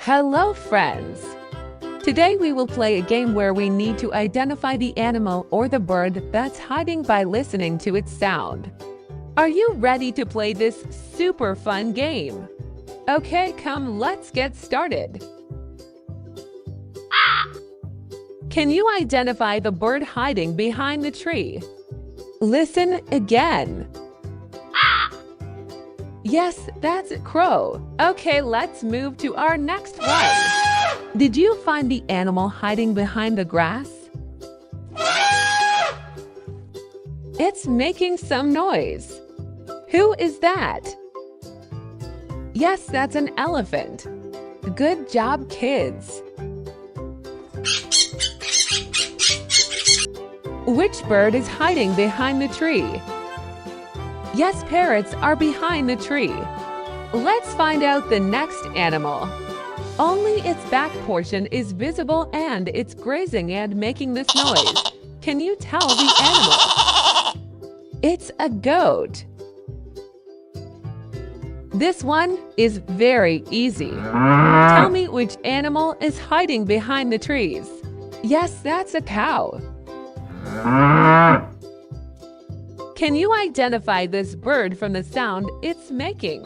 Hello, friends! Today we will play a game where we need to identify the animal or the bird that's hiding by listening to its sound. Are you ready to play this super fun game? Okay, come, let's get started. Can you identify the bird hiding behind the tree? Listen again. Yes, that's a crow. Okay, let's move to our next one. Did you find the animal hiding behind the grass? It's making some noise. Who is that? Yes, that's an elephant. Good job, kids. Which bird is hiding behind the tree? Yes, parrots are behind the tree. Let's find out the next animal. Only its back portion is visible and it's grazing and making this noise. Can you tell the animal? It's a goat. This one is very easy. Tell me which animal is hiding behind the trees. Yes, that's a cow. Can you identify this bird from the sound it's making?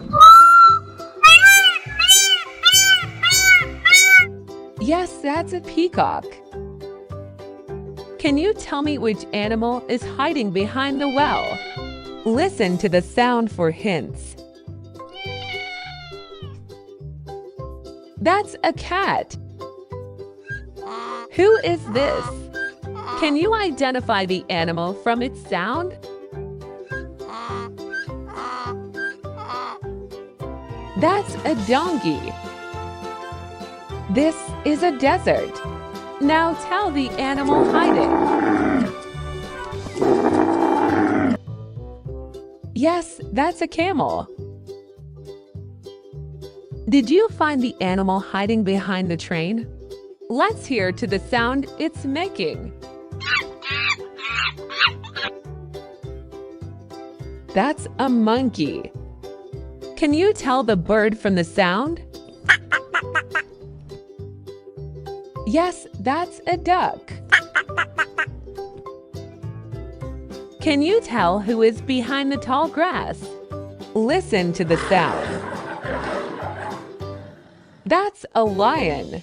Yes, that's a peacock. Can you tell me which animal is hiding behind the well? Listen to the sound for hints. That's a cat. Who is this? Can you identify the animal from its sound? That's a donkey. This is a desert. Now tell the animal hiding. Yes, that's a camel. Did you find the animal hiding behind the train? Let's hear to the sound it's making. That's a monkey. Can you tell the bird from the sound? Yes, that's a duck. Can you tell who is behind the tall grass? Listen to the sound. That's a lion.